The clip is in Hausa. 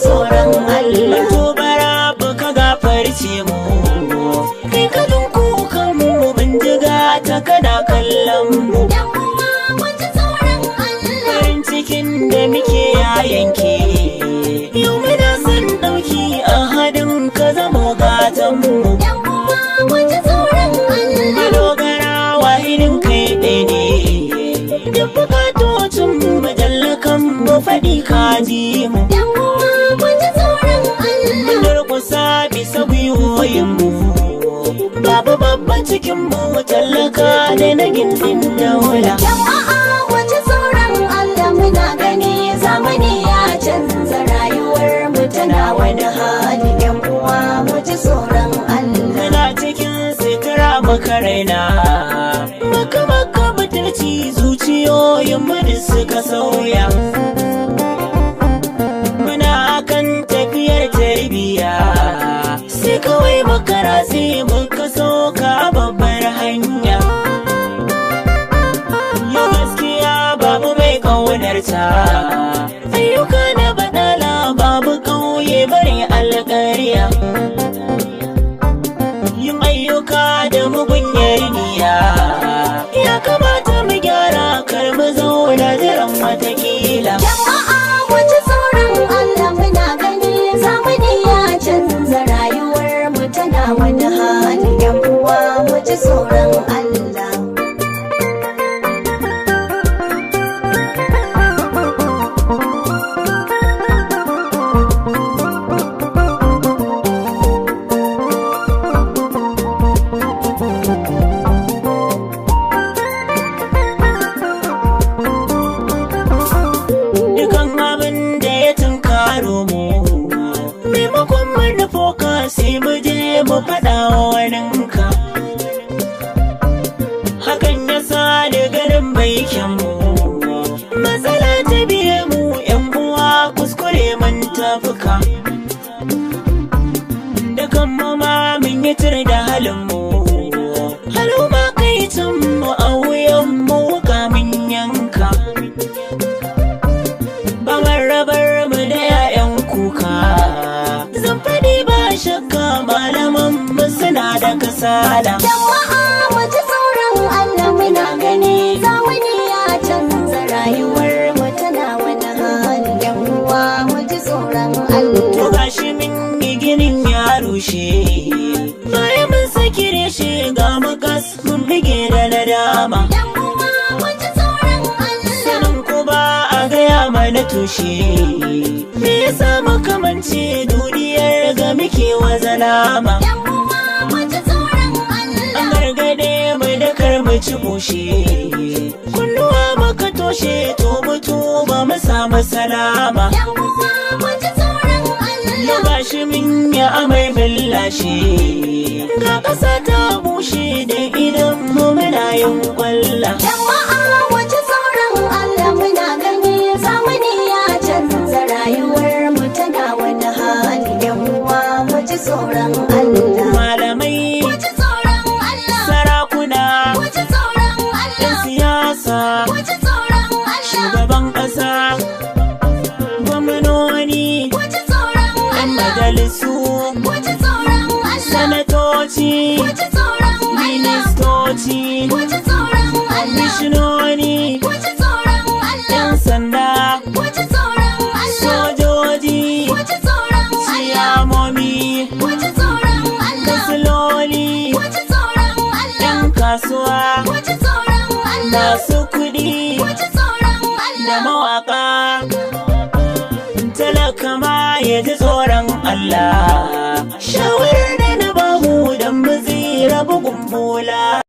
tsoron Allah. To bara ka gafarce mu, kai ka kukan mu bindiga ta kana kallon mu. Yan uwa mu ji tsoron Allah. Farin cikin da muke ya yanke, yau muna son ɗauki a hadin ka zamo gatan mu. Yan uwa mu ji tsoron Allah. Madogara wahidin kai ɗaya ne, duk bukatocin mu majallakan mu faɗi kaji mu. Yan uwa mu ji tsoron Allah. Mun durƙusa bisa gwiwoyin mu, babu babba cikin mu tallaka da na gindin daula. Jama'a mu ji tsoron Allah, muna gani zamani ya canza, rayuwar mu tana wani hali. Yan uwa mu ji tsoron Allah. Muna cikin sitira maka raina, maka butulci zuciyoyin mu da suka sauya. Muna akan tafiyar tarbiya, sai kawai muka ratse muka sauka babbar hanya. Yau gaskiya babu mai ƙaunarta, ayyuka na badala babu ƙauye bare alƙarya. Yin ayyuka da mugunyar niyya, ya kamata mu gyara kar mu zauna jiran watakila. Jama'a mu ji tsoron Allah, muna gani zamani ya canza, rayuwar mu tana wani hali. Yan uwa mu ji tsoron Allah. Dukan abin da ya tunkaro mu, maimakon mu nufo ka sai mu je mu faɗa wa waninka. Hakan ya sa da garin baikin mu, matsala ta biye mu yan uwa kuskure mun tafuka. Dukan mu ma mun yi tir da halin mu, haluma kai can mu a wuyan mu ka mun yanka. Rabar mu da 'ya'yan kuka, zan faɗi ba shakka malaman mu suna da kasala. Jama'a mu ji tsoron Allah, muna gani zamani ya canza, rayuwar mu tana wani hali. Yan uwa mu ji tsoron Allah. To gashi min yi ginin ya rushe, bayan mun sakire shi ga mu gas mun bige da nadama. Yan uwa mu ji tsoron Allah. Sanin ku ba a gaya mana tushe, me yasa makamance duniyar ga muke wa zalama. Yan uwa mu ji tsoron Allah. An gargade mu da kar mu ci bushe, kunnuwa muka toshe to mutu ba mu samu salama. Yan uwa mu ji tsoron Allah. Ya gashi min ya amai billashe, ga ƙasa ta bushe da idan mu muna yin kwalla. Jama'a mu ji tsoron Allah, muna gani zamani ya canza, rayuwar mu tana wani hali. Yan uwa mu ji tsoron Allah. Malamai, Mu ji tsoron Allah. sarakuna, Mu ji tsoron 'yan Allah. siyasa, Mu ji tsoron Allah. shugaban ƙasa, gwamnoni, Mu ji tsoron 'yan Allah. majalisu, Mu ji tsoron Allah. sanatoci, Mu ji tsoron Allah. ministoci, Mu ji tsoron Allah. mishinoni, Mu ji tsoron Allah. 'yan sanda, Mu ji tsoron Allah. sojoji, Mu ji tsoron Allah. ciyamomi, Mu ji tsoron Allah. kasiloli, Mu ji tsoron Allah. 'yan kasuwa, Mu ji tsoron Allah. masu kuɗi, Mu ji tsoron da Allah. mawaƙa. Talaka ma ya ji tsoron Allah, shawarar da na bamu don mu tsira bugun bola.